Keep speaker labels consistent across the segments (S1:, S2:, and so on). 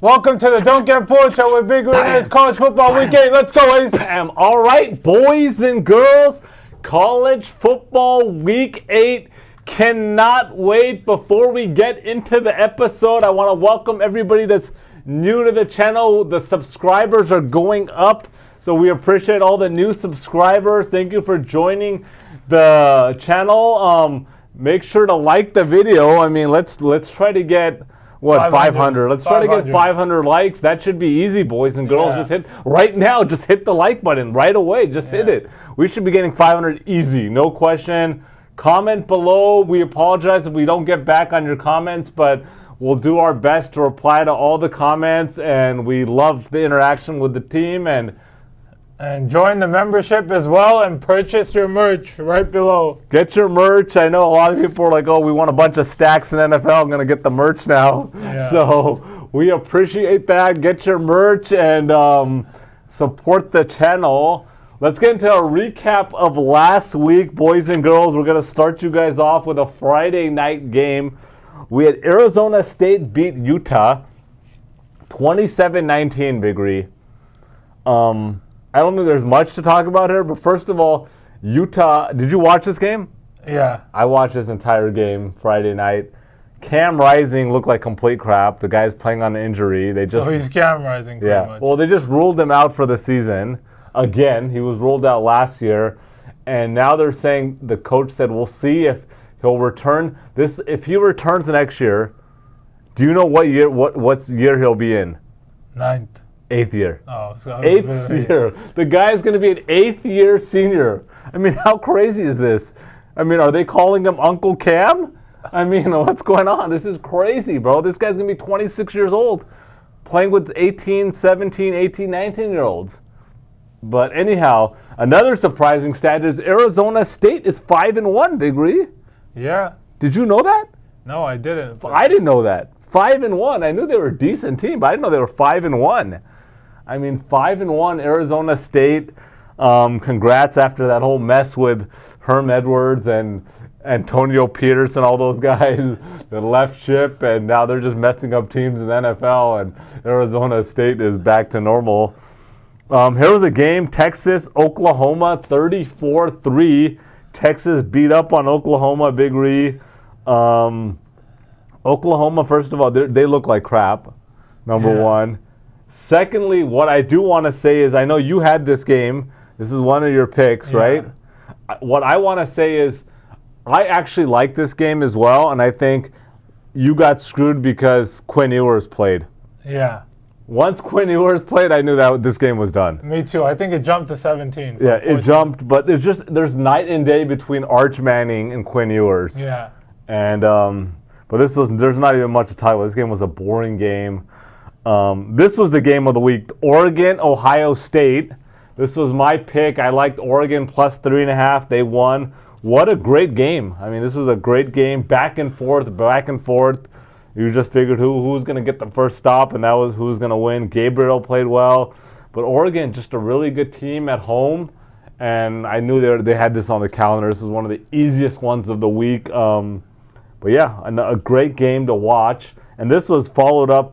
S1: Welcome to the Don't Get Fooled Show with Big Green. It's college football week 8. Let's go, Ace.
S2: Bam. All right, boys and girls, college football week 8. Cannot wait. Before we get into the episode, I want to welcome everybody that's new to the channel. The subscribers are going up, so we appreciate all the new subscribers. Thank you for joining the channel. Make sure to like the video. I mean, let's try to get 500. Let's try to get 500 likes. That should be easy, boys and girls. Just hit right now. Just hit the like button right away. Just hit it. We should be getting 500 easy, no question. Comment below. We apologize if we don't get back on your comments, but we'll do our best to reply to all the comments. And we love the interaction with the team.
S1: And join the membership as well and purchase your merch right below.
S2: Get your merch. I know a lot of people are like, oh, we want a bunch of stacks in NFL. I'm going to get the merch now. Yeah. So we appreciate that. Get your merch and support the channel. Let's get into a recap of last week, boys and girls. We're going to start you guys off with a Friday night game. We had Arizona State beat Utah 27-19, Big Ree. I don't think there's much to talk about here, but first of all, Utah, did you watch this game?
S1: Yeah.
S2: I watched this entire game Friday night. Cam Rising looked like complete crap. The guy's playing on an injury.
S1: So he's Cam Rising pretty much.
S2: Well, they just ruled him out for the season. Again, he was ruled out last year. And now they're saying, the coach said, we'll see if he'll return. If he returns next year, do you know what year he'll be in?
S1: 9th.
S2: 8th year.
S1: Oh, so
S2: 8th year. The guy's going to be an 8th year senior. I mean, how crazy is this? I mean, are they calling him Uncle Cam? I mean, what's going on? This is crazy, bro. This guy's going to be 26 years old playing with 18, 17, 18, 19-year-olds. But anyhow, another surprising stat is Arizona State is 5-1, Big Ree.
S1: Yeah.
S2: Did you know that?
S1: No, I didn't.
S2: I didn't know that. 5-1. I knew they were a decent team, but I didn't know they were 5-1. I mean, 5-1 Arizona State. Congrats after that whole mess with Herm Edwards and Antonio Peterson, all those guys that left ship, and now they're just messing up teams in the NFL, and Arizona State is back to normal. Here was the game, Texas, Oklahoma, 34-3. Texas beat up on Oklahoma, Big Ree. Oklahoma, first of all, they look like crap, number one. Secondly, what I do want to say is I know you had this game. This is one of your picks, right? What I want to say is I actually like this game as well, and I think you got screwed because Quinn Ewers played.
S1: Yeah.
S2: Once Quinn Ewers played, I knew that this game was done.
S1: Me too. I think it jumped to 17.
S2: Yeah, it jumped, but there's night and day between Arch Manning and Quinn Ewers.
S1: Yeah.
S2: And but there's not even much to talk about. This game was a boring game. This was the game of the week. Oregon, Ohio State. This was my pick. I liked Oregon plus 3.5. They won. What a great game. I mean, this was a great game. Back and forth, back and forth. You just figured who's going to get the first stop, and that was who's going to win. Gabriel played well. But Oregon, just a really good team at home. And I knew they had this on the calendar. This was one of the easiest ones of the week. But yeah, a great game to watch. And this was following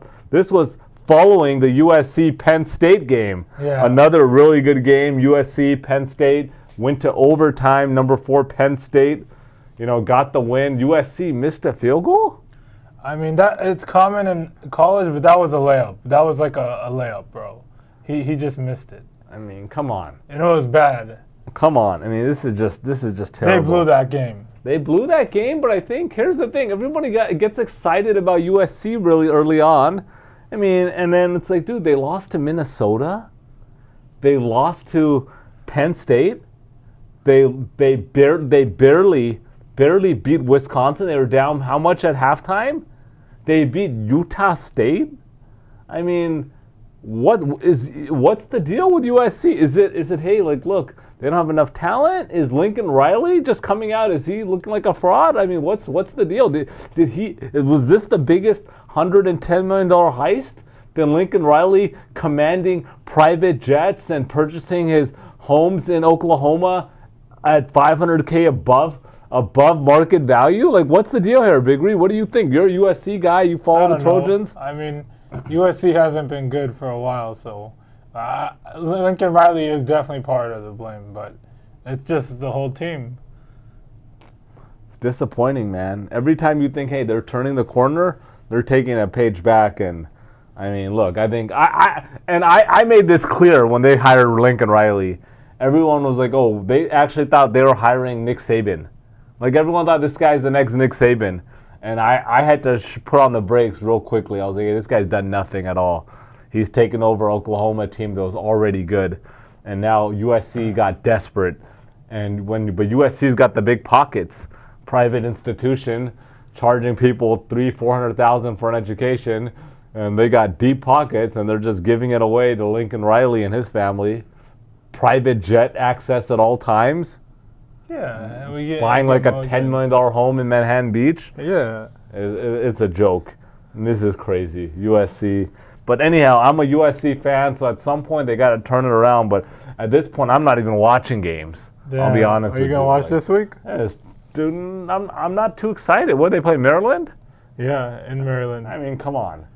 S2: the USC Penn State game.
S1: Yeah.
S2: Another really good game. USC Penn State went to overtime. Number 4 Penn State, got the win. USC missed a field goal.
S1: I mean, it's common in college, but that was a layup. That was like a layup, bro. He just missed it.
S2: I mean, come on.
S1: And it was bad.
S2: Come on. I mean, this is just terrible.
S1: They blew that game.
S2: They blew that game, but I think here's the thing. Everybody gets excited about USC really early on. I mean, and then it's like, dude, they lost to Minnesota. They lost to Penn State. They barely beat Wisconsin. They were down how much at halftime? They beat Utah State. I mean, what's the deal with USC? Is it hey, like, look, they don't have enough talent? Is Lincoln Riley just coming out? Is he looking like a fraud? I mean, what's the deal? Was this the biggest $110 million heist? Then Lincoln Riley commanding private jets and purchasing his homes in Oklahoma at $500K above market value? Like, what's the deal here, Big Ree? What do you think? You're a USC guy. You follow the Trojans.
S1: I mean, USC hasn't been good for a while, so Lincoln Riley is definitely part of the blame, but it's just the whole team.
S2: It's disappointing, man. Every time you think, hey, they're turning the corner, they're taking a page back. And I mean, look, I think I made this clear when they hired Lincoln Riley. Everyone was like, oh, they actually thought they were hiring Nick Saban. Like, everyone thought this guy's the next Nick Saban. And I had to put on the brakes real quickly. I was like, hey, this guy's done nothing at all. He's taken over Oklahoma team that was already good. And now USC got desperate. But USC's got the big pockets. Private institution charging people $300,000-$400,000 for an education. And they got deep pockets, and they're just giving it away to Lincoln Riley and his family. Private jet access at all times.
S1: Yeah, we get
S2: buying like a $10 million home in Manhattan Beach.
S1: Yeah,
S2: it's a joke. And this is crazy. USC. But anyhow, I'm a USC fan, so at some point they got to turn it around. But at this point, I'm not even watching games.
S1: Damn.
S2: I'll be honest with you.
S1: Are you gonna watch this week?
S2: Dude, I'm not too excited. What, they play Maryland?
S1: Yeah, in Maryland.
S2: I mean, come on.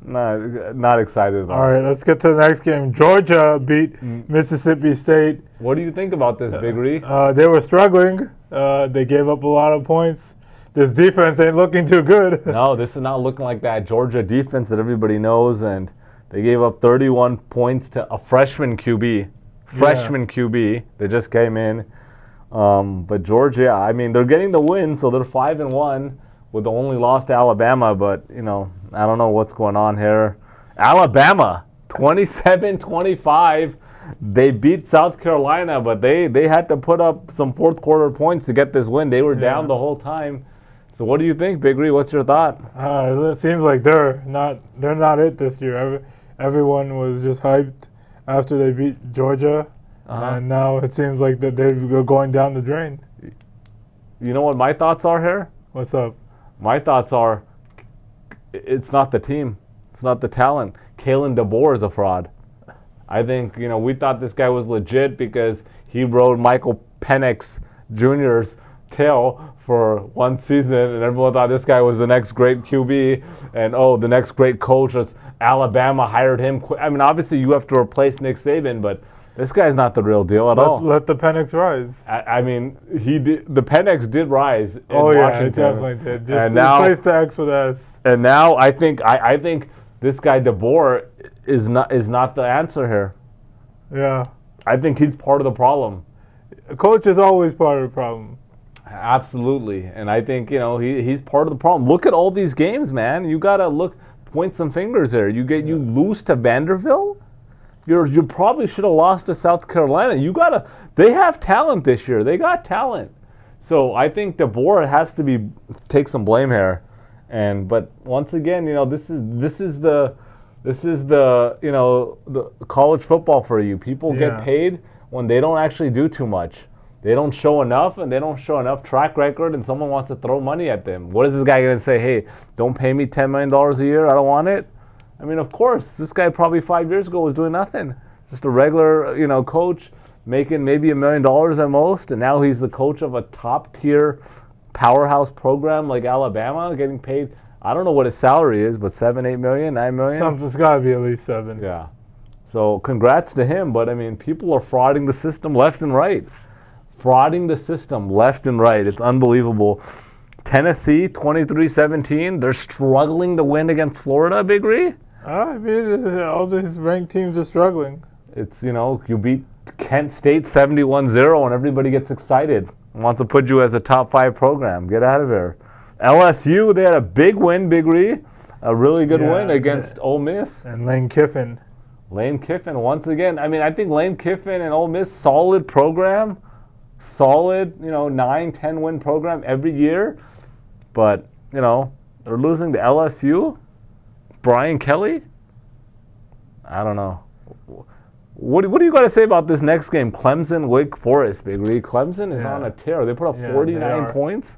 S2: Not excited at all.
S1: All right, let's get to the next game. Georgia beat Mississippi State.
S2: What do you think about this, Big Ree?
S1: They were struggling. They gave up a lot of points. This defense ain't looking too good.
S2: No, this is not looking like that Georgia defense that everybody knows, and they gave up 31 points to a freshman QB. QB. They just came in. But Georgia, I mean, they're getting the win, so they're 5-1 with the only loss to Alabama. But, you know, I don't know what's going on here. Alabama, 27-25. They beat South Carolina, but they had to put up some fourth quarter points to get this win. They were down the whole time. So what do you think, Big Ree? What's your thought?
S1: It seems like they're not it this year. Everyone was just hyped after they beat Georgia, and now it seems like that they're going down the drain.
S2: You know what my thoughts are here?
S1: What's up?
S2: My thoughts are, it's not the team. It's not the talent. Kalen DeBoer is a fraud. I think, you know, we thought this guy was legit because he rode Michael Penix Jr.'s tail for one season, and everyone thought this guy was the next great QB, and the next great coach. Alabama hired him. I mean, obviously you have to replace Nick Saban, but this guy's not the real deal at all.
S1: Let the Penix rise.
S2: I mean, the Penix did rise in
S1: Washington.
S2: Washington.
S1: It definitely did. Just replace the X with S.
S2: And now I think this guy DeBoer is not the answer here.
S1: Yeah.
S2: I think he's part of the problem.
S1: A coach is always part of the problem.
S2: Absolutely. And I think, you know, he's part of the problem. Look at all these games, man. You got to point some fingers there. You lose to Vanderbilt? You probably should have lost to South Carolina. They have talent this year. They got talent. So I think DeBoer has to take some blame here. But once again, you know, this is the you know, the college football for you. People get paid when they don't actually do too much. They don't show enough, and they don't show enough track record, and someone wants to throw money at them. What is this guy going to say? Hey, don't pay me $10 million a year. I don't want it. I mean, of course, this guy probably 5 years ago was doing nothing. Just a regular, you know, coach making maybe $1 million at most, and now he's the coach of a top-tier powerhouse program like Alabama, getting paid. I don't know what his salary is, but $7, $8 million, $9 million?
S1: Something's got to be at least 7.
S2: Yeah. So congrats to him, but I mean, people are frauding the system left and right. Frauding the system left and right. It's unbelievable. Tennessee, 23-17. They're struggling to win against Florida, Big Ree?
S1: I mean, all these ranked teams are struggling.
S2: It's, you know, you beat Kent State 71-0 and everybody gets excited. Wants to put you as a top 5 program. Get out of here. LSU, they had a big win, Big Ree. A really good win against Ole Miss.
S1: And Lane Kiffin.
S2: Lane Kiffin, once again. I mean, I think Lane Kiffin and Ole Miss, solid program. Solid, you know, 9-10 win program every year. But, you know, they're losing to LSU. Brian Kelly? I don't know. What do you got to say about this next game? Clemson, Wake Forest, Big Ree. Clemson is on a tear. They put up 49 points.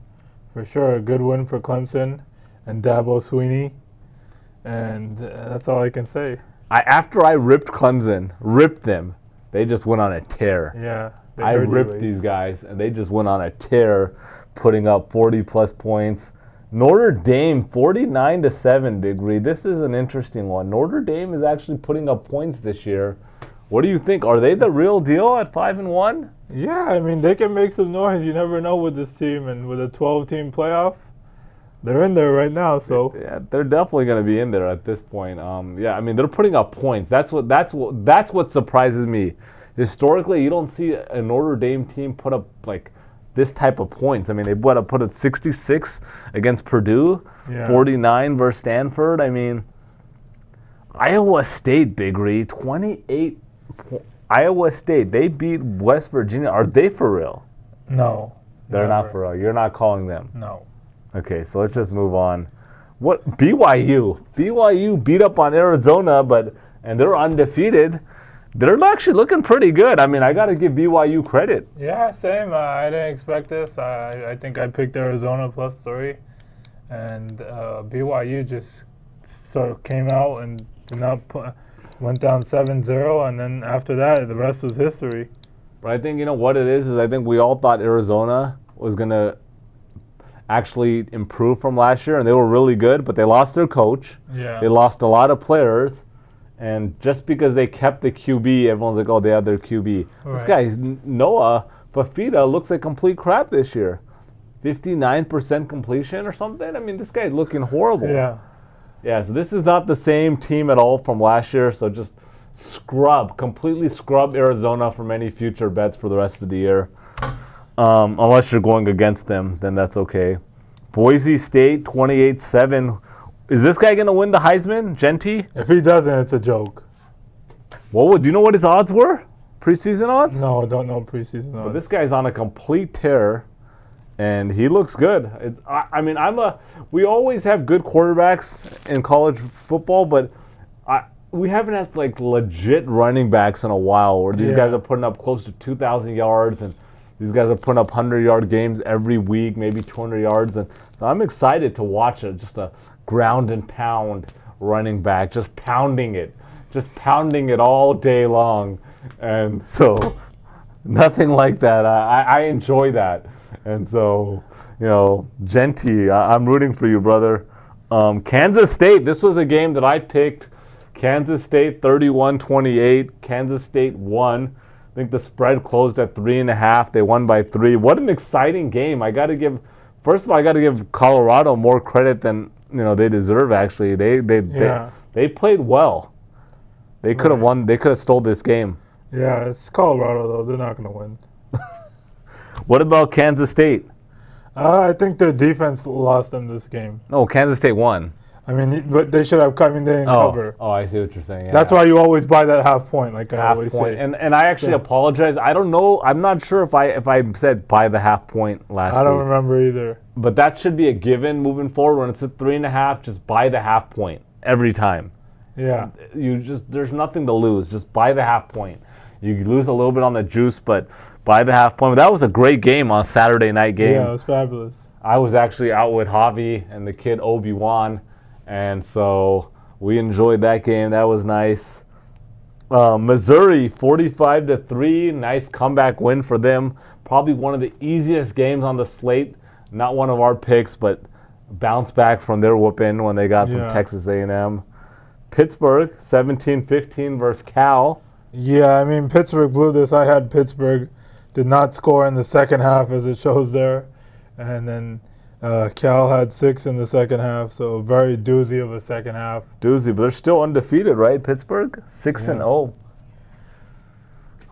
S1: For sure, a good win for Clemson and Dabo Sweeney. And that's all I can say.
S2: After I ripped Clemson, ripped them, they just went on a tear.
S1: Yeah.
S2: I ripped these guys, and they just went on a tear, putting up 40-plus points. Notre Dame 49-7, Big Reed. This is an interesting one. Notre Dame is actually putting up points this year. What do you think? Are they the real deal at 5-1?
S1: Yeah, I mean, they can make some noise. You never know with this team, and with a 12-team playoff, they're in there right now. So
S2: yeah, they're definitely going to be in there at this point. Yeah, I mean, they're putting up points. That's what surprises me. Historically, you don't see a Notre Dame team put up like this type of points. I mean, they put up 66 against Purdue, 49 versus Stanford. I mean, Iowa State, Big Reed, 28. Iowa State, they beat West Virginia. Are they for real?
S1: No.
S2: They're
S1: never.
S2: not for real. You're not calling them?
S1: No.
S2: Okay, so let's just move on. What BYU? BYU beat up on Arizona, and they're undefeated. They're actually looking pretty good. I mean, I got to give BYU credit.
S1: Yeah, same. I didn't expect this. I think I picked Arizona +3, and BYU just sort of came out and did not went down 7-0, and then after that, the rest was history.
S2: But I think, you know, what it is I think we all thought Arizona was going to actually improve from last year, and they were really good, but they lost their coach.
S1: Yeah.
S2: They lost a lot of players, and just because they kept the QB, everyone's like, oh, they have their QB.
S1: Right.
S2: This guy, Noah Fafita, looks like complete crap this year. 59% completion or something? I mean, this guy's looking horrible.
S1: Yeah.
S2: Yeah, so this is not the same team at all from last year, so just completely scrub Arizona from any future bets for the rest of the year. Unless you're going against them, then that's okay. Boise State, 28-7. Is this guy going to win the Heisman, Genty?
S1: If he doesn't, it's a joke.
S2: Do you know what his odds were? Preseason odds?
S1: No, I don't know preseason odds.
S2: But this guy's on a complete tear, and he looks good. We always have good quarterbacks in college football, but we haven't had like legit running backs in a while where these guys are putting up close to 2,000 yards, and these guys are putting up 100-yard games every week, maybe 200 yards. And so I'm excited to watch just a ground and pound running back, just pounding it all day long. And so nothing like that. I enjoy that. And so, you know, Genty, I'm rooting for you, brother. Kansas State, this was a game that I picked. Kansas State 31-28. Kansas State won. I think the spread closed at 3.5. They won by 3. What an exciting game. First of all, I got to give Colorado more credit than, you know, they deserve, actually. They played well. They could have won. They could have stole this game.
S1: Yeah, it's Colorado, though. They're not going to win.
S2: What about Kansas State?
S1: I think their defense lost them this game.
S2: No, Kansas State won.
S1: I mean, but they should have come in. They didn't cover.
S2: Oh, I see what you're saying. Yeah.
S1: That's why you always buy that half point, like I always say.
S2: And I actually apologize. I don't know. I'm not sure if I said buy the half point last week.
S1: I don't remember either.
S2: But that should be a given moving forward. When it's at 3.5, just buy the half point every time.
S1: Yeah.
S2: There's nothing to lose. Just buy the half point. You lose a little bit on the juice, but buy the half point. But that was a great game on a Saturday night game.
S1: Yeah, it was fabulous.
S2: I was actually out with Javi and the kid Obi-Wan, and so we enjoyed that game. That was nice. Missouri 45-3. Nice comeback win for them. Probably one of the easiest games on the slate. Not one of our picks, but bounce back from their whooping when they got from Texas A&M. Pittsburgh 17-15 versus Cal.
S1: Yeah, I mean, Pittsburgh blew this. I had Pittsburgh. Did not score in the second half, as it shows there. And then Cal had 6 in the second half, so very doozy of a second half.
S2: Doozy, but they're still undefeated, right, Pittsburgh? 6-0.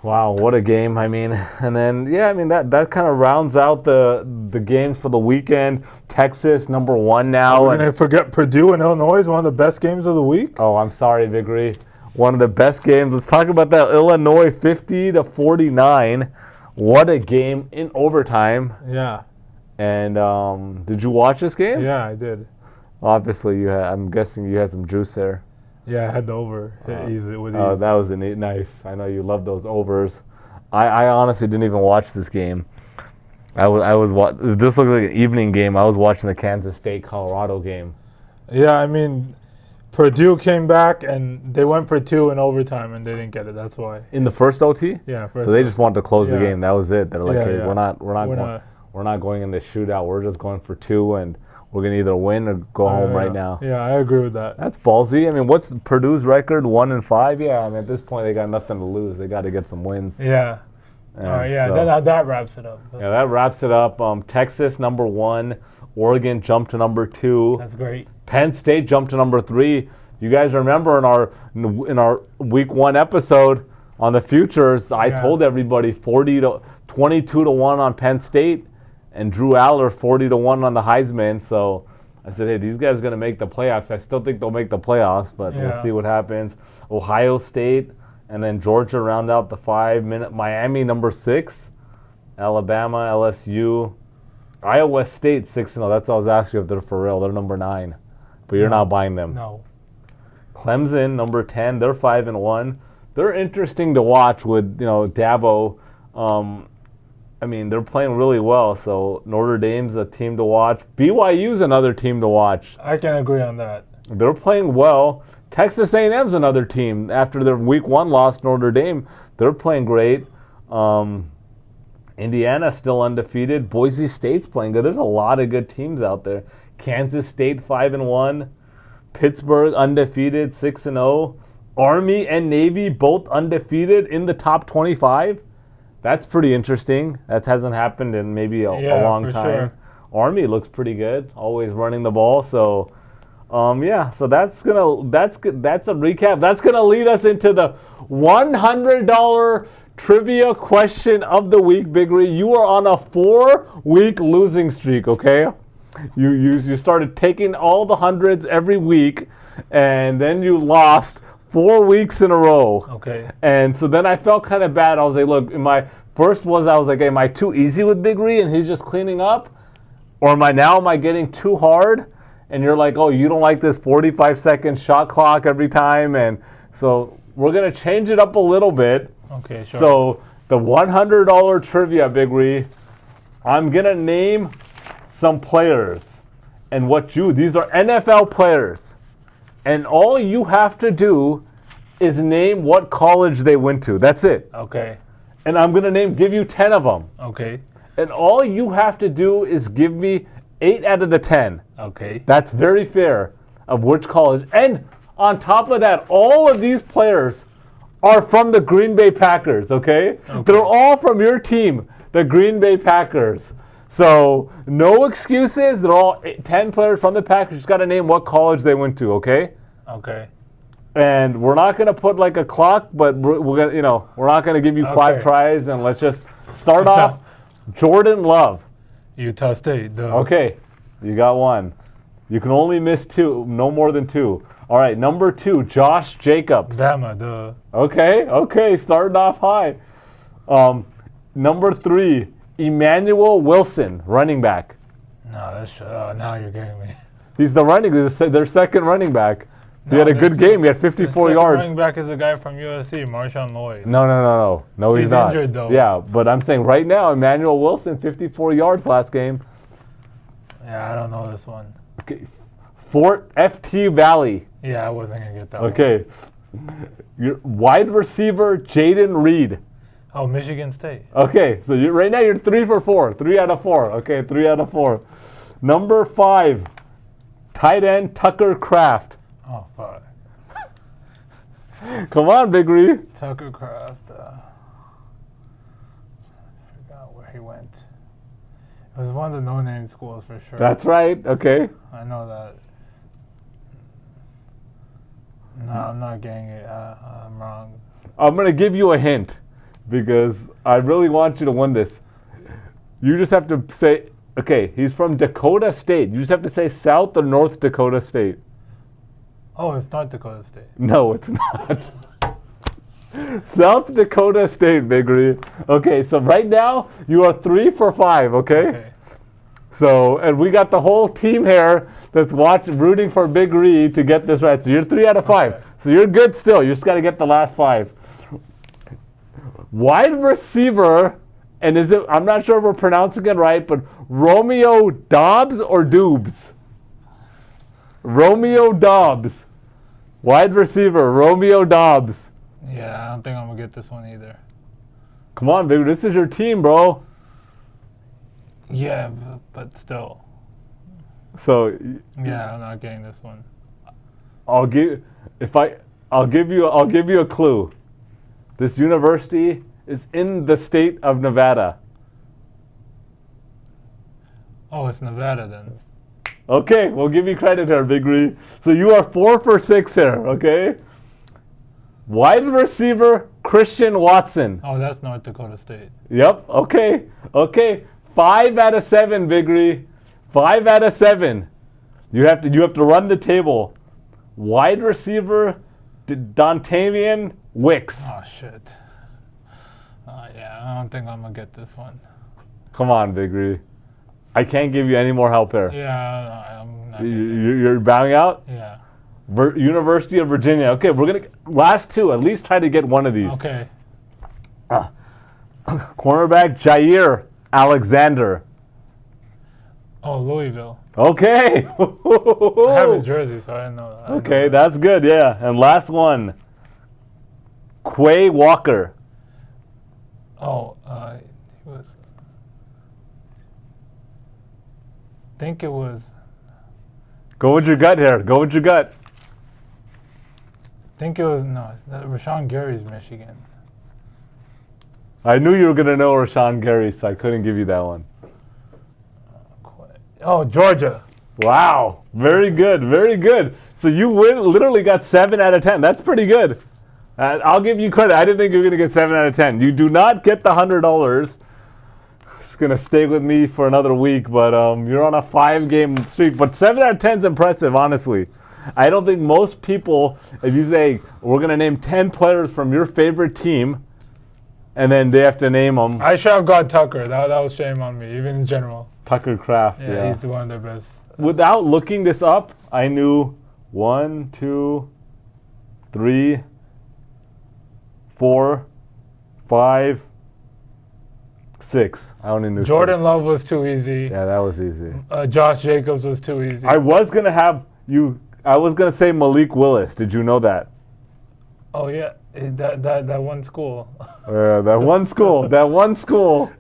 S2: Wow, what a game. I mean, and then, that kind of rounds out the games for the weekend. Texas, number 1 now.
S1: We're going to forget Purdue and Illinois is one of the best games of the week?
S2: Oh, I'm sorry, Big Ree. One of the best games. Let's talk about that. Illinois 50-49. What a game in overtime.
S1: Yeah.
S2: And did you watch this game?
S1: Yeah, I did.
S2: Obviously, I'm guessing you had some juice there.
S1: Yeah, I had the over easy with ease.
S2: Oh, that was nice. I know you love those overs. I honestly didn't even watch this game. This looked like an evening game. I was watching the Kansas State Colorado game.
S1: Yeah, I mean, Purdue came back and they went for 2 in overtime and they didn't get it. That's why.
S2: In the first OT?
S1: Yeah,
S2: first. So they just wanted to close the game. That was it. They're like, hey,
S1: yeah.
S2: we're not going in the shootout. We're just going for 2, and we're going to either win or go home right now.
S1: Yeah, I agree with that.
S2: That's ballsy. I mean, what's Purdue's record? 1-5? Yeah, I mean, at this point, they got nothing to lose. They got to get some wins.
S1: Yeah. That wraps it up.
S2: Yeah, that wraps it up. Texas, number 1. Oregon jumped to number 2.
S1: That's great.
S2: Penn State jumped to number 3. You guys remember in our week 1 episode on the futures, I told everybody 22-1 on Penn State, and Drew Aller 40-1 on the Heisman. So I said, hey, these guys are going to make the playoffs. I still think they'll make the playoffs, but we'll see what happens. Ohio State, and then Georgia round out the 5. Miami, number 6. Alabama, LSU. Iowa State, 6-0. That's what I was asking you if they're for real. They're number 9. But you're not buying them.
S1: No.
S2: Clemson, number 10. They're 5-1. They're interesting to watch with, Dabo. I mean, they're playing really well. So Notre Dame's a team to watch. BYU's another team to watch.
S1: I can agree on that.
S2: They're playing well. Texas A&M's another team. After their week 1 loss, Notre Dame, they're playing great. Indiana still undefeated. Boise State's playing good. There's a lot of good teams out there. Kansas State 5-1. Pittsburgh undefeated 6-0. Army and Navy both undefeated in the top 25. That's pretty interesting. That hasn't happened in maybe a long time.
S1: Sure.
S2: Army looks pretty good, always running the ball. So, so that's a recap. That's gonna lead us into the $100 trivia question of the week, Big Ree. You are on a 4-week losing streak. Okay, you started taking all the hundreds every week, and then you lost 4 weeks in a row.
S1: Okay.
S2: And so then I felt kind of bad. I was like, look, am I too easy with Big Ree and he's just cleaning up? Or am I getting too hard? And you're like, oh, you don't like this 45-second shot clock every time. And so we're going to change it up a little bit.
S1: Okay, sure.
S2: So the $100 trivia, Big Ree, I'm going to name some players. And these are NFL players. And all you have to do is name what college they went to. That's it.
S1: Okay.
S2: And I'm going to give you 10 of them.
S1: Okay.
S2: And all you have to do is give me 8 out of the 10.
S1: Okay.
S2: That's very fair of which college. And on top of that, all of these players are from the Green Bay Packers, okay? They're all from your team, the Green Bay Packers. So no excuses. They're all 10 players from the Packers. You just got to name what college they went to, okay?
S1: Okay.
S2: And we're not going to put like a clock, but we're gonna, we're not going to give you 5 tries. And let's just start off. Jordan Love.
S1: Utah State. Duh.
S2: Okay, you got 1. You can only miss 2, no more than 2. All right, number 2, Josh Jacobs.
S1: Bama. Duh.
S2: Okay, starting off high. Number 3, Emmanuel Wilson, running back.
S1: No, now you're getting me.
S2: He's their second running back. He had a good game. He had 54 yards.
S1: Running back is the guy from USC, Marshawn Lloyd.
S2: No, he's not.
S1: Injured though.
S2: Yeah, but I'm saying right now, Emmanuel Wilson, 54 yards last game.
S1: Yeah, I don't know this one.
S2: Okay, Fort FT Valley.
S1: Yeah, I wasn't gonna get that one.
S2: Okay, your wide receiver Jaden Reed.
S1: Oh, Michigan State.
S2: Okay, so right now you're 3 for 4. 3 out of 4. Okay, 3 out of 4. Number 5, tight end Tucker Kraft.
S1: Oh, fuck.
S2: Come on, Big Ree.
S1: Tucker Kraft. I forgot where he went. It was one of the no-name schools for sure.
S2: That's right. Okay.
S1: I know that. No, I'm not getting it. I'm wrong.
S2: I'm going to give you a hint because I really want you to win this. You just have to say, okay, he's from Dakota State. You just have to say South or North Dakota State.
S1: Oh, it's North Dakota State.
S2: No, it's not. South Dakota State, Big Ree. Okay, so right now you are 3 for 5, okay? So, and we got the whole team here that's rooting for Big Ree to get this right. So you're 3 out of 5. Okay. So you're good still. You just got to get the last 5. Wide receiver, and I'm not sure if we're pronouncing it right, but Romeo Dobbs or Doobs? Romeo Dobbs. Wide receiver, Romeo Dobbs.
S1: Yeah, I don't think I'm going to get this one either.
S2: Come on, baby. This is your team, bro.
S1: Yeah, but still.
S2: So
S1: Yeah, I'm not getting this one.
S2: I'll give you a clue. This university is in the state of Nevada.
S1: Oh, it's Nevada then.
S2: Okay, we'll give you credit here, Big Ree. So you are 4 for 6 here, okay? Wide receiver, Christian Watson.
S1: Oh, that's North Dakota State.
S2: Yep, okay. 5 out of 7, Big Ree. 5 out of 7. You have to run the table. Wide receiver, Dontavian Wicks.
S1: Oh, shit. Yeah, I don't think I'm going to get this one.
S2: Come on, Big Ree. I can't give you any more help here.
S1: Yeah, I'm not getting it.
S2: You're bowing out?
S1: Yeah.
S2: University of Virginia. Okay, we're going to, last two, at least try to get one of these.
S1: Okay.
S2: Cornerback, Jair Alexander.
S1: Oh, Louisville.
S2: Okay.
S1: I have his jersey, so I didn't know that.
S2: Okay, that's good, yeah. And last one, Quay Walker.
S1: Oh, he was. I think it was.
S2: Go with your gut here. Go with your gut.
S1: I think it was Rashawn Gary's Michigan.
S2: I knew you were going to know Rashawn Gary, so I couldn't give you that one.
S1: Oh, Georgia.
S2: Wow. Very good. Very good. So you literally got 7 out of 10. That's pretty good. I'll give you credit. I didn't think you were going to get 7 out of 10. You do not get the $100. It's going to stay with me for another week, but you're on a 5-game streak. But 7 out of 10 is impressive, honestly. I don't think most people, if you say, we're going to name 10 players from your favorite team, and then they have to name them.
S1: I should have got Tucker. That was shame on me, even in general.
S2: Tucker Kraft, yeah.
S1: He's one of their best.
S2: Without looking this up, I knew 1, 2, 3, 4, 5, 6. I only knew
S1: Jordan
S2: 6.
S1: Love was too easy.
S2: Yeah, that was easy.
S1: Josh Jacobs was too easy.
S2: I was going to say Malik Willis. Did you know that?
S1: Oh, yeah. That one school.
S2: That one school. That one school.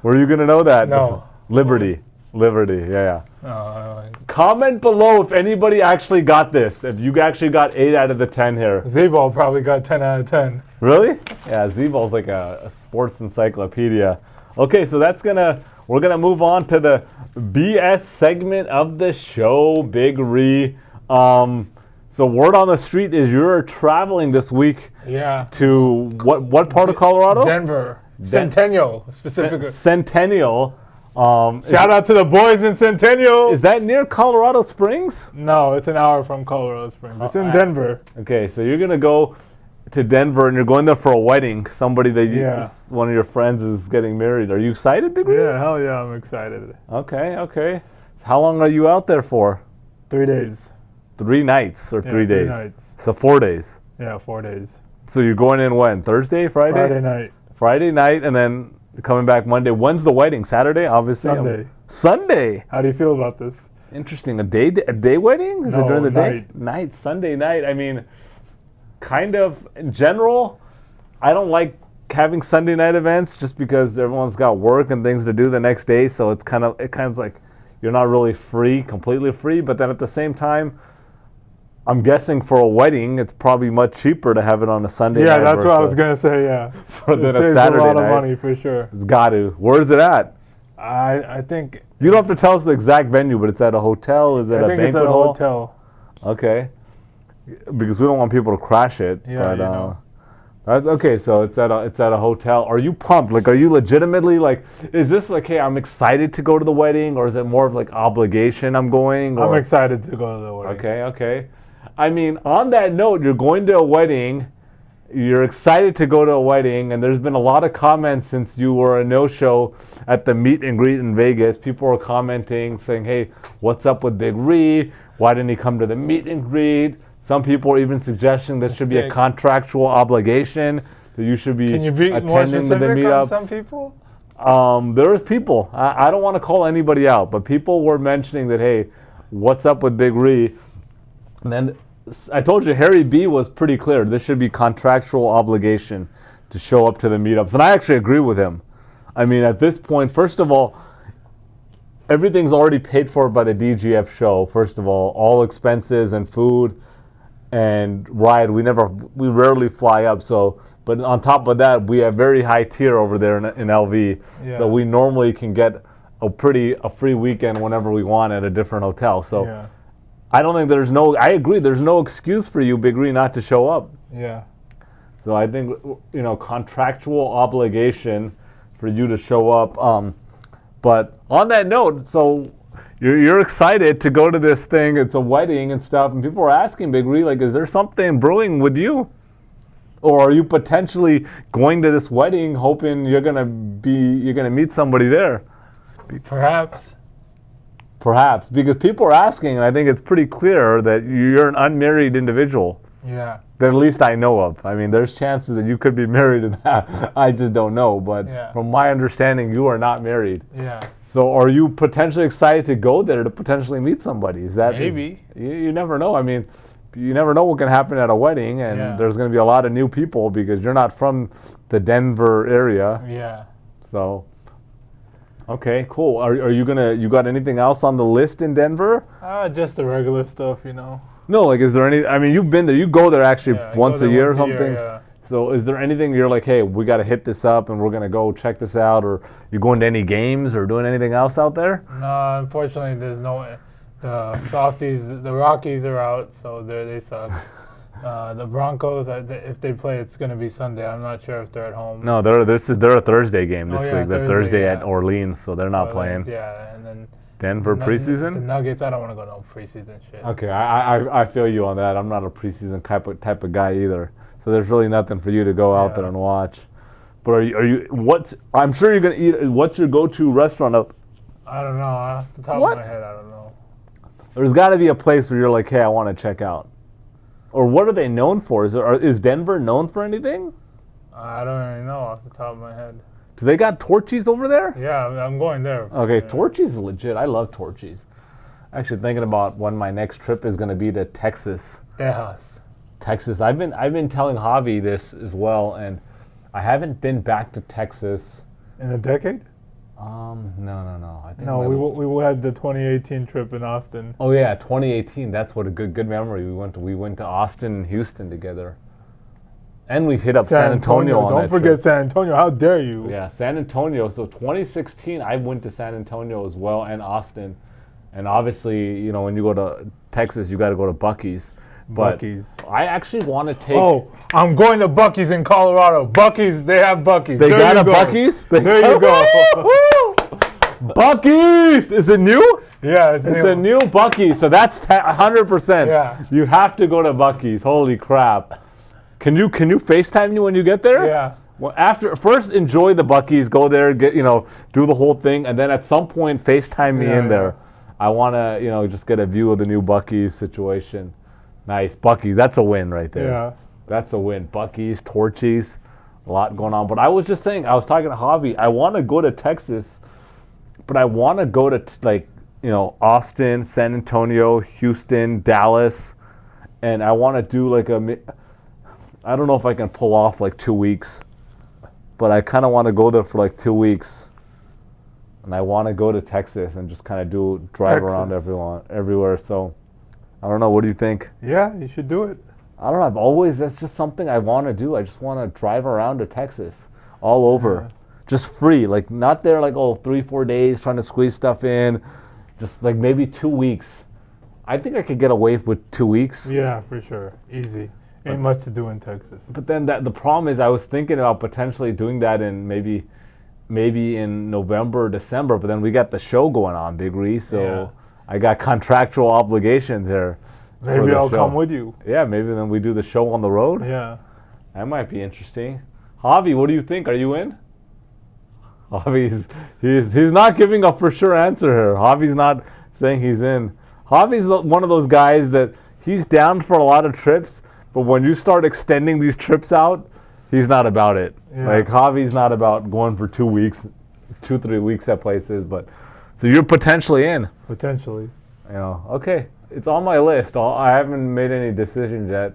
S2: Were you going to know that?
S1: No.
S2: Liberty, yeah.
S1: Oh,
S2: Comment below if anybody actually got this. If you actually got 8 out of the 10 here.
S1: Z-Ball probably got 10 out of 10.
S2: Really? Yeah, Z-Ball's like a sports encyclopedia. Okay, so we're gonna move on to the BS segment of the show, Big Ree. So word on the street is you're traveling this week.
S1: Yeah.
S2: To what part of Colorado?
S1: Denver. Centennial, specifically.
S2: Centennial.
S1: Shout out to the boys in Centennial.
S2: Is that near Colorado Springs?
S1: No, it's an hour from Colorado Springs. It's in Denver.
S2: Okay, so you're going to go to Denver and you're going there for a wedding. Somebody that one of your friends is getting married. Are you excited, Big Ree?
S1: Yeah, hell yeah, I'm excited.
S2: Okay. How long are you out there for?
S1: 3 days.
S2: 3 nights or 3 days?
S1: 3 nights.
S2: So 4 days.
S1: Yeah, 4 days.
S2: So you're going in when? Thursday, Friday?
S1: Friday night.
S2: Friday night and then coming back Monday. When's the wedding? Saturday, obviously.
S1: Sunday.
S2: Sunday.
S1: How do you feel about this?
S2: Interesting. A day wedding? Is it during the day?
S1: Night.
S2: Sunday night. I mean, kind of in general, I don't like having Sunday night events just because everyone's got work and things to do the next day. So it's kind of like you're not really completely free. But then at the same time, I'm guessing for a wedding, it's probably much cheaper to have it on a Sunday night.
S1: Yeah, that's what I was going to say, yeah.
S2: Than
S1: a
S2: Saturday
S1: a lot
S2: night.
S1: of money for sure.
S2: It's got to. Where is it at?
S1: I think...
S2: You don't have to tell us the exact venue, but it's at a hotel? Is it
S1: I
S2: a
S1: think
S2: banquet
S1: it's at a
S2: hall?
S1: hotel.
S2: Okay. Because we don't want people to crash it.
S1: Yeah,
S2: but,
S1: you know.
S2: Okay, so it's at a hotel. Are you pumped? Like, are you legitimately like? Is this like, hey, I'm excited to go to the wedding, or is it more of like obligation? I'm going.
S1: I'm excited to go to the wedding.
S2: Okay. I mean, on that note, you're going to a wedding. You're excited to go to a wedding, and there's been a lot of comments since you were a no-show at the meet and greet in Vegas. People were commenting, saying, "Hey, what's up with Big Ree? Why didn't he come to the meet and greet?" Some people are even suggesting there should be a contractual obligation that you should be
S1: Can you be more
S2: attending to the
S1: specific on
S2: meetups.
S1: some people?
S2: There is people. I don't want to call anybody out, but people were mentioning that, hey, what's up with Big Ree? And then I told you, Harry B was pretty clear. There should be contractual obligation to show up to the meetups. And I actually agree with him. I mean, at this point, first of all, everything's already paid for by the DGF show. First of all expenses and food and ride. We rarely fly up. So, but on top of that, we have very high tier over there in LV.
S1: Yeah.
S2: So we normally can get a free weekend whenever we want at a different hotel. So
S1: Yeah.
S2: I don't think I agree. There's no excuse for you, Big Green, not to show up.
S1: Yeah.
S2: So I think, contractual obligation for you to show up. But on that note, so you're excited to go to this thing. It's a wedding and stuff, and people are asking, Big Green, like, is there something brewing with you? Or are you potentially going to this wedding hoping you're gonna meet somebody there?
S1: Perhaps.
S2: Perhaps, because people are asking, and I think it's pretty clear that you're an unmarried individual.
S1: Yeah.
S2: That at least I know of. I mean, there's chances that you could be married and I just don't know. But from my understanding, you are not married.
S1: Yeah.
S2: So are you potentially excited to go there to potentially meet somebody? Is that
S1: Maybe.
S2: You never know. I mean, you never know what can happen at a wedding, and there's going to be a lot of new people because you're not from the Denver area.
S1: Yeah.
S2: So, okay, cool. Are you you got anything else on the list in Denver?
S1: Just the regular stuff,
S2: No, like, is there any? I mean, you've been there. You go there actually once a year or something.
S1: Yeah.
S2: So, is there anything you're like, hey, we got to hit this up, and we're gonna go check this out, or you going to any games or doing anything else out there?
S1: No, unfortunately, there's no. The Softies, the Rockies are out, so they suck. The Broncos, if they play, it's gonna be Sunday. I'm not sure if they're at home.
S2: No, they're a Thursday game this week. They're Thursday
S1: yeah.
S2: at Orleans, so they're not playing.
S1: Yeah, and then
S2: Denver preseason.
S1: The Nuggets, I don't want to go no preseason shit.
S2: Okay, I feel you on that. I'm not a preseason type of guy either. So there's really nothing for you to go out there and watch. But are you? I'm sure you're gonna eat. What's your go-to restaurant out?
S1: I don't know. Off the top of my head, I don't know.
S2: There's got to be a place where you're like, hey, I want to check out. Or what are they known for? Is Denver known for anything?
S1: I don't really know off the top of my head.
S2: Do they got Torchy's over there?
S1: Yeah, I'm going there.
S2: Okay, Torchy's is legit. I love Torchy's. Actually thinking about when my next trip is going to be to Texas. Texas. I've been telling Javi this as well, and I haven't been back to Texas.
S1: In a decade?
S2: No. I think
S1: we had the 2018 trip in Austin.
S2: Oh yeah, 2018. That's what a good memory. We went to Austin and Houston together, and we've hit up San Antonio on
S1: Don't forget San Antonio. How dare you?
S2: Yeah, San Antonio. So 2016, I went to San Antonio as well and Austin, and obviously, when you go to Texas, you got to go to Buc-ee's. But
S1: Buc-ee's.
S2: I actually want to take.
S1: Oh, I'm going to Buc-ee's in Colorado. Buc-ee's, they have Buc-ee's.
S2: They got a Buc-ee's?
S1: There you go.
S2: Buc-ee's! Is it new?
S1: Yeah, it's
S2: a new Buc-ee's, so that's 100%.
S1: Yeah.
S2: You have to go to Buc-ee's. Holy crap! Can you FaceTime me when you get there?
S1: Yeah.
S2: Well, first enjoy the Buc-ee's, go there, get do the whole thing, and then at some point FaceTime me in there. I want to just get a view of the new Buc-ee's situation. Nice, Buc-ee's. That's a win right there.
S1: Yeah.
S2: That's a win. Buc-ee's, Torchy's, a lot going on. But I was just saying, I was talking to Javi. I want to go to Texas, but I want to go to Austin, San Antonio, Houston, Dallas, and I want to do I don't know if I can pull off 2 weeks, but I kind of want to go there for 2 weeks, and I want to go to Texas and just kind of drive around everywhere. So. I don't know. What do you think?
S1: Yeah, you should do it.
S2: I don't know. That's just something I want to do. I just want to drive around to Texas, all over, just free. Not there 3-4 days trying to squeeze stuff in, just maybe 2 weeks. I think I could get away with 2 weeks.
S1: Yeah, for sure. Easy. Ain't much to do in Texas.
S2: But then the problem is I was thinking about potentially doing that in maybe in November or December, but then we got the show going on, Big Ree, so I got contractual obligations here.
S1: Maybe I'll come with you.
S2: Yeah, maybe then we do the show on the road.
S1: Yeah.
S2: That might be interesting. Javi, what do you think? Are you in? Javi's he's not giving a for sure answer here. Javi's not saying he's in. Javi's one of those guys that he's down for a lot of trips, but when you start extending these trips out, he's not about it. Yeah. Javi's not about going for 2 weeks, 2-3 weeks at places, but so you're potentially in.
S1: Potentially.
S2: Okay. It's on my list. I haven't made any decisions yet,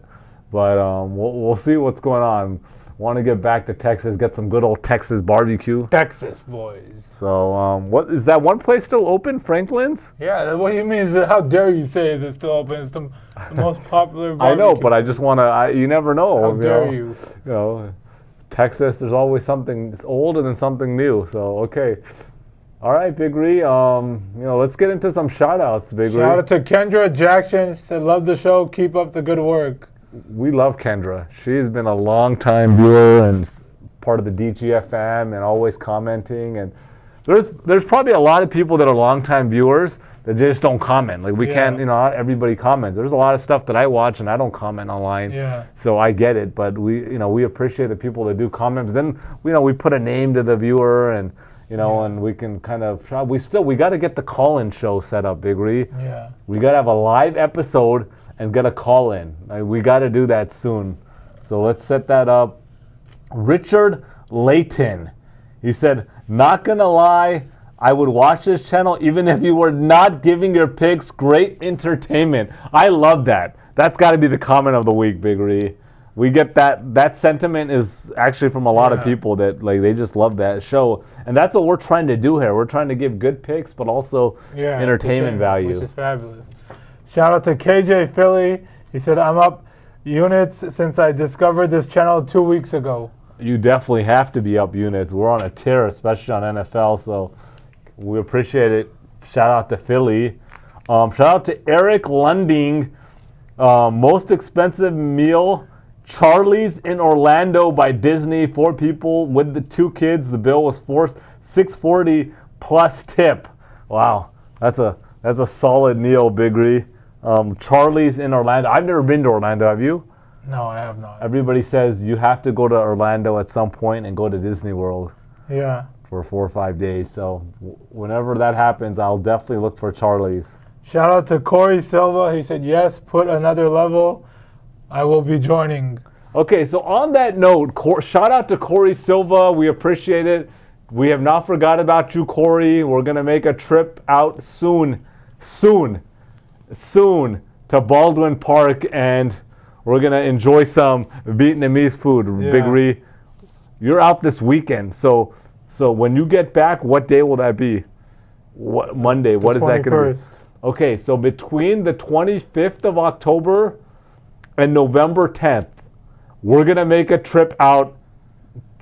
S2: but we'll see what's going on. Want to get back to Texas, get some good old Texas barbecue.
S1: Texas boys.
S2: So, what is that one place still open? Franklin's?
S1: Yeah, what you mean is how dare you say is it still open? It's the most popular barbecue.
S2: I know, but I just want to. You never know.
S1: How dare you?
S2: You know, Texas. There's always something that's old and then something new. So okay. All right, Big Ree. Let's get into some shout-outs, Big Ree.
S1: Shout out to Kendra Jackson. She said, love the show. Keep up the good work.
S2: We love Kendra. She's been a long-time viewer and part of the DGFM and always commenting. And there's probably a lot of people that are long-time viewers that just don't comment. Like we can't, not everybody comments. There's a lot of stuff that I watch and I don't comment online.
S1: Yeah.
S2: So I get it, but we appreciate the people that do comments. Then we put a name to the viewer and. And we can kind of, we got to get the call-in show set up, Big Ree.
S1: Yeah.
S2: We got to have a live episode and get a call-in. We got to do that soon. So let's set that up. Richard Layton. He said, not going to lie, I would watch this channel even if you were not giving your picks. Great entertainment. I love that. That's got to be the comment of the week, Big Ree. We get that sentiment is actually from a lot of people that they just love that show. And that's what we're trying to do here. We're trying to give good picks, but also entertainment value.
S1: Which is fabulous. Shout out to KJ Philly. He said, I'm up units since I discovered this channel 2 weeks ago.
S2: You definitely have to be up units. We're on a tear, especially on NFL, so we appreciate it. Shout out to Philly. Shout out to Eric Lunding. Most expensive meal, Charlie's in Orlando by Disney. 4 people with the 2 kids. The bill was $640 plus tip. Wow, that's a solid meal, Big Ree. Charlie's in Orlando. I've never been to Orlando. Have you?
S1: No, I have not.
S2: Everybody says you have to go to Orlando at some point and go to Disney World.
S1: Yeah.
S2: For 4 or 5 days. So whenever that happens, I'll definitely look for Charlie's.
S1: Shout out to Corey Silva. He said, yes, put another level. I will be joining.
S2: Okay, so on that note, shout out to Corey Silva. We appreciate it. We have not forgot about you, Corey. We're going to make a trip out soon to Baldwin Park, and we're going to enjoy some Vietnamese food.
S1: Yeah.
S2: Big Ree, you're out this weekend. So when you get back, what day will that be? What Monday? What is that going to be? Okay, so between the 25th of October and November 10th, we're going to make a trip out,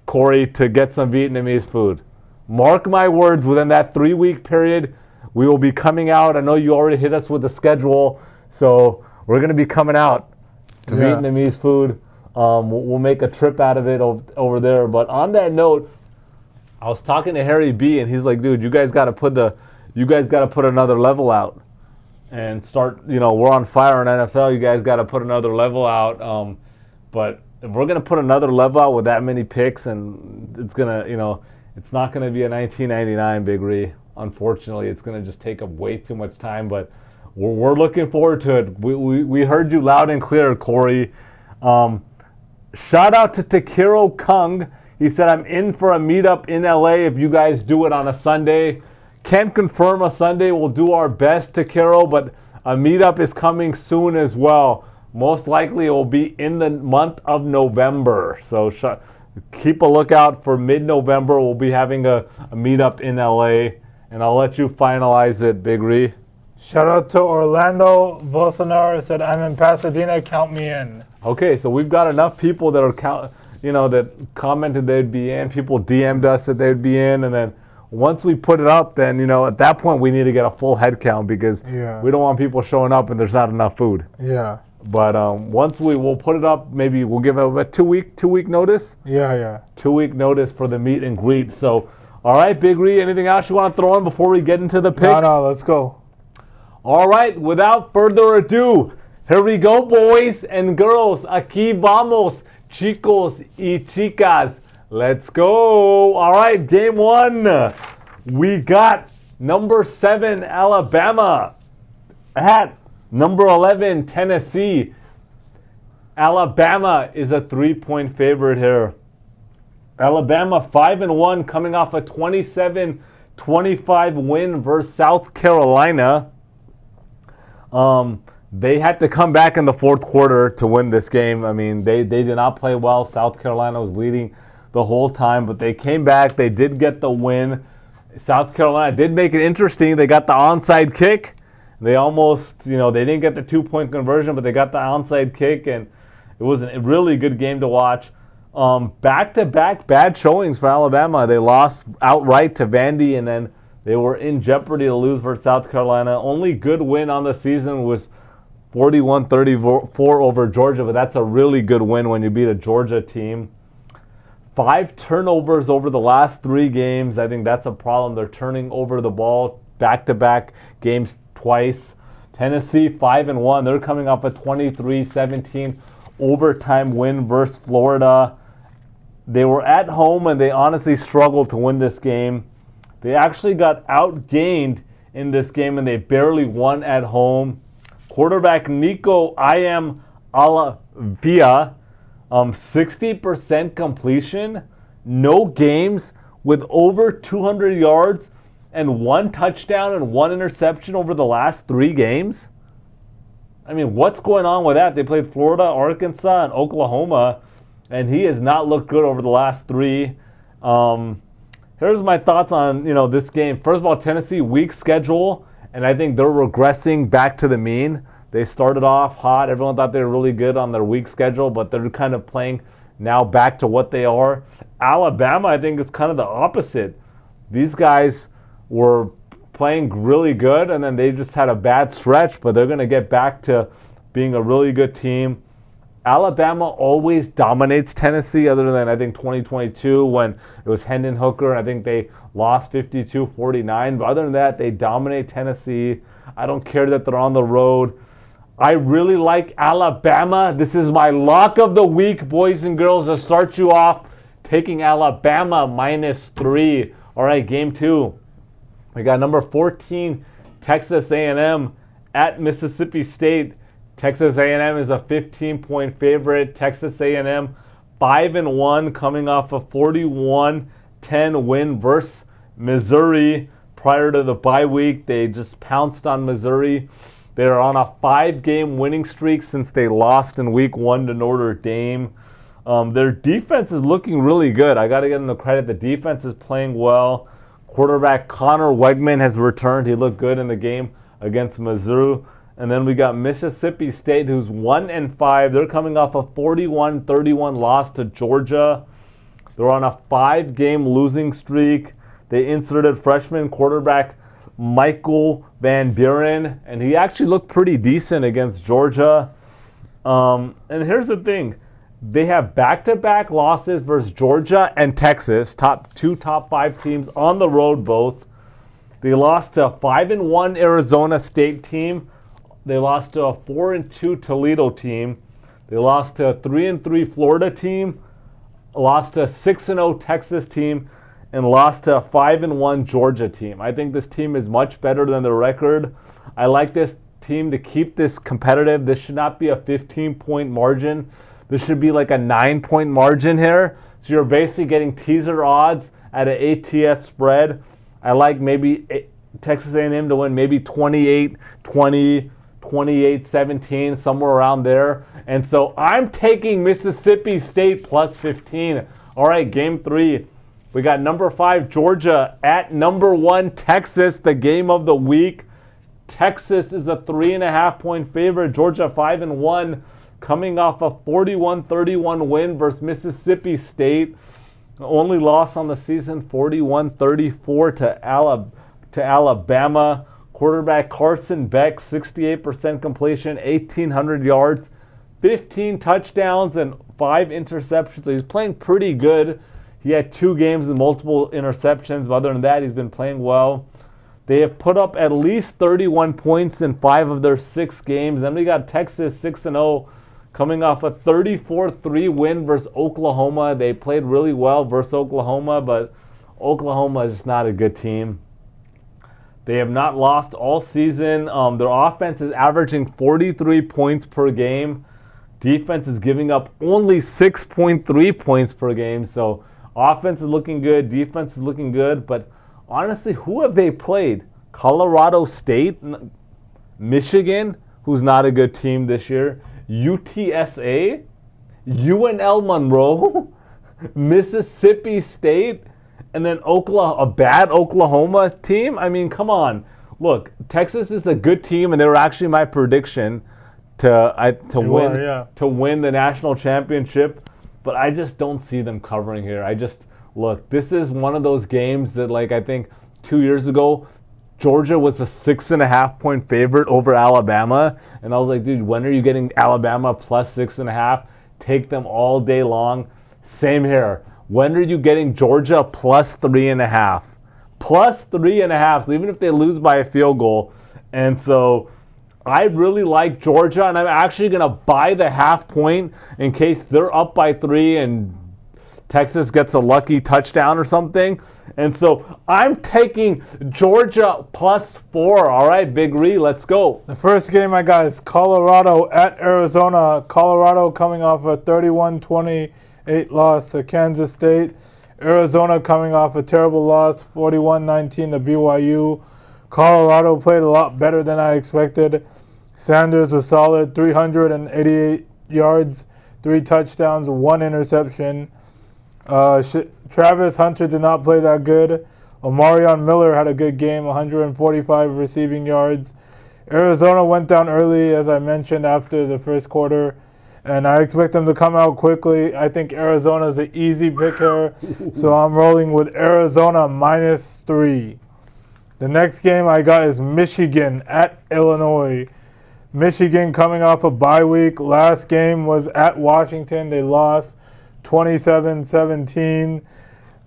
S2: Corey, to get some Vietnamese food. Mark my words, within that 3-week period, we will be coming out. I know you already hit us with the schedule, so we're going to be coming out to Vietnamese food. We'll make a trip out of it over there. But on that note, I was talking to Harry B, and he's like, dude, you guys got to put another level out. And start, we're on fire in NFL. You guys got to put another level out. But if we're going to put another level out with that many picks, and it's going to, it's not going to be a 1999 Big Ree. Unfortunately, it's going to just take up way too much time. But we're looking forward to it. We heard you loud and clear, Corey. Shout out to Takiro Kung. He said, I'm in for a meetup in LA if you guys do it on a Sunday. Can't confirm a Sunday. We'll do our best, Takiro, but a meetup is coming soon as well. Most likely it will be in the month of November. So keep a lookout for mid-November. We'll be having a meetup in LA, and I'll let you finalize it, Big Ree.
S1: Shout out to Orlando Bolsonaro. Said, I'm in Pasadena. Count me in.
S2: Okay, so we've got enough people that are that commented they'd be in. People DM'd us that they'd be in, and then once we put it up, then, at that point we need to get a full head count because we don't want people showing up and there's not enough food.
S1: Yeah.
S2: But once we'll put it up, maybe we'll give a 2 week notice.
S1: Yeah.
S2: 2 week notice for the meet and greet. So, all right, Big Ree, anything else you want to throw in before we get into the picks?
S1: No, let's go.
S2: All right, without further ado, here we go, boys and girls. Aquí vamos, chicos y chicas. Let's go. All right, game 1. We got number 7, Alabama, at number 11, Tennessee. Alabama is a 3-point favorite here. Alabama 5-1, coming off a 27-25 win versus South Carolina. They had to come back in the fourth quarter to win this game. I mean, they did not play well. South Carolina was leading the whole time, but they came back. They did get the win. South Carolina did make it interesting. They got the onside kick. They almost, they didn't get the 2-point conversion, but they got the onside kick, and it was a really good game to watch. Back-to-back bad showings for Alabama. They lost outright to Vandy, and then they were in jeopardy to lose for South Carolina. Only good win on the season was 41-34 over Georgia, but that's a really good win when you beat a Georgia team. 5 turnovers over the last 3 games. I think that's a problem. They're turning over the ball back-to-back games twice. Tennessee 5-1. They're coming off a 23-17 overtime win versus Florida. They were at home and they honestly struggled to win this game. They actually got outgained in this game and they barely won at home. Quarterback Nico Alavia, 60% completion, no games with over 200 yards and 1 touchdown and 1 interception over the last 3 games. I mean, what's going on with that? They played Florida, Arkansas, and Oklahoma, and he has not looked good over the last 3. Here's my thoughts on this game. First of all, Tennessee, weak schedule, and I think they're regressing back to the mean. They started off hot. Everyone thought they were really good on their weak schedule, but they're kind of playing now back to what they are. Alabama, I think it's kind of the opposite. These guys were playing really good, and then they just had a bad stretch, but they're going to get back to being a really good team. Alabama always dominates Tennessee, other than I think 2022 when it was Hendon Hooker, and I think they lost 52-49. But other than that, they dominate Tennessee. I don't care that they're on the road. I really like Alabama. This is my lock of the week, boys and girls, to start you off. Taking Alabama -3. All right, game 2. We got number 14, Texas A&M at Mississippi State. Texas A&M is a 15-point favorite. Texas A&M 5-1, coming off a 41-10 win versus Missouri. Prior to the bye week, they just pounced on Missouri. They're on a 5-game winning streak since they lost in week 1 to Notre Dame. Their defense is looking really good. I got to give them the credit. The defense is playing well. Quarterback Connor Wegman has returned. He looked good in the game against Missouri. And then we got Mississippi State, who's 1-5. They're coming off a 41-31 loss to Georgia. They're on a 5-game losing streak. They inserted freshman quarterback Michael Van Buren, and he actually looked pretty decent against Georgia. And here's the thing. They have back-to-back losses versus Georgia and Texas, top 5 teams on the road both. They lost to a 5-1 Arizona State team. They lost to a 4-2 Toledo team. They lost to a 3-3 Florida team, lost to a 6-0 Texas team, and lost to a 5-1 Georgia team. I think this team is much better than the record. I like this team to keep this competitive. This should not be a 15-point margin. This should be like a 9-point margin here. So you're basically getting teaser odds at an ATS spread. I like maybe Texas A&M to win maybe 28-20, 28-17, somewhere around there. And so I'm taking Mississippi State plus 15. All right, game 3. We got number 5 Georgia at number 1 Texas, the game of the week. Texas is a 3.5-point favorite. Georgia 5-1, coming off a 41-31 win versus Mississippi State. The only loss on the season, 41-34 to Alabama. Quarterback Carson Beck, 68% completion, 1,800 yards, 15 touchdowns, and 5 interceptions. So he's playing pretty good. He had 2 games with multiple interceptions, but other than that, he's been playing well. They have put up at least 31 points in 5 of their 6 games. Then we got Texas 6-0, coming off a 34-3 win versus Oklahoma. They played really well versus Oklahoma, but Oklahoma is just not a good team. They have not lost all season. Their offense is averaging 43 points per game. Defense is giving up only 6.3 points per game. So offense is looking good. Defense is looking good. But honestly, who have they played? Colorado State? Michigan? who's not a good team this year. UTSA, UNL Monroe, Mississippi State, and then a bad Oklahoma team. I mean, come on. Look, Texas is a good team, and they were actually my prediction to win the national championship. But I just don't see them covering here. Look, this is one of those games that, like, I think 2 years ago, Georgia was a 6.5-point favorite over Alabama. And I was like, dude, when are you getting Alabama plus 6.5? Take them all day long. Same here. When are you getting Georgia plus 3.5? Plus 3.5. So even if they lose by a field goal. And so I really like Georgia, and I'm actually going to buy the half point in case they're up by 3 and Texas gets a lucky touchdown or something. And so I'm taking Georgia plus 4. All right, Big Ree, let's go.
S1: The first game I got is Colorado at Arizona. Colorado coming off a 31-28 loss to Kansas State. Arizona coming off a terrible loss, 41-19 to BYU. Colorado played a lot better than I expected. Sanders was solid, 388 yards, 3 touchdowns, 1 interception. Travis Hunter did not play that good. Omarion Miller had a good game, 145 receiving yards. Arizona went down early, as I mentioned, after the first quarter, and I expect them to come out quickly. I think Arizona is an easy pick here, so I'm rolling with Arizona minus 3. The next game I got is Michigan at Illinois. Michigan coming off a bye week. Last game was at Washington. They lost 27-17.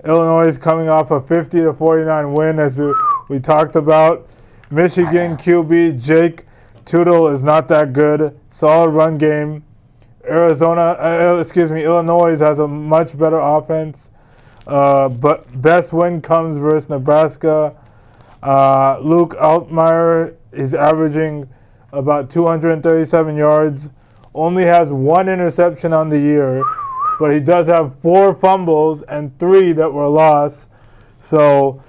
S1: Illinois is coming off a 50-49 win, as we talked about. Michigan QB Jake Tootle is not that good. Solid run game. Illinois has a much better offense. But best win comes versus Nebraska. Luke Altmaier is averaging about 237 yards. Only has 1 interception on the year. But he does have 4 fumbles and 3 that were lost. So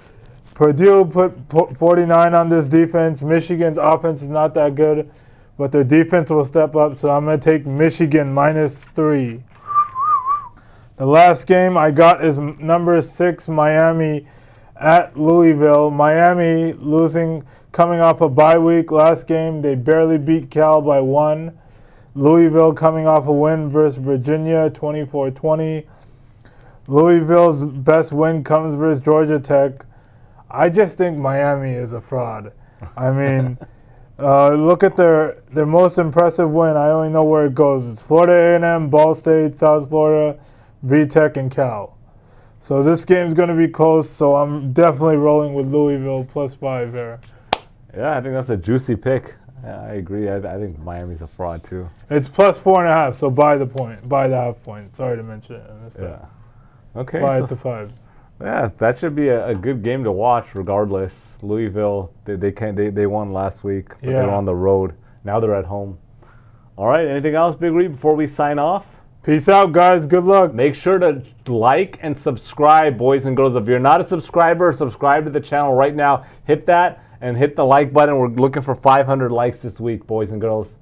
S1: Purdue put 49 on this defense. Michigan's offense is not that good, but their defense will step up. So I'm going to take Michigan minus 3. The last game I got is number 6, Miami at Louisville. Miami coming off a bye week. Last game, they barely beat Cal by 1. Louisville coming off a win versus Virginia, 24-20. Louisville's best win comes versus Georgia Tech. I just think Miami is a fraud. I mean, look at their most impressive win. I only know where it goes. It's Florida A&M, Ball State, South Florida, VTech, and Cal. So this game's going to be close, so I'm definitely rolling with Louisville plus 5 here.
S2: Yeah, I think that's a juicy pick. Yeah, I agree. I think Miami's a fraud too.
S1: It's plus 4.5, so buy the half point. Sorry to mention it.
S2: Yeah. Okay.
S1: Buy it to 5.
S2: Yeah, that should be a good game to watch. Regardless, Louisville they won last week, but they were on the road. Now they're at home. All right. Anything else, Big Reed, before we sign off?
S1: Peace out, guys. Good luck.
S2: Make sure to like and subscribe, boys and girls. If you're not a subscriber, subscribe to the channel right now. Hit that and hit the like button. We're looking for 500 likes this week, boys and girls.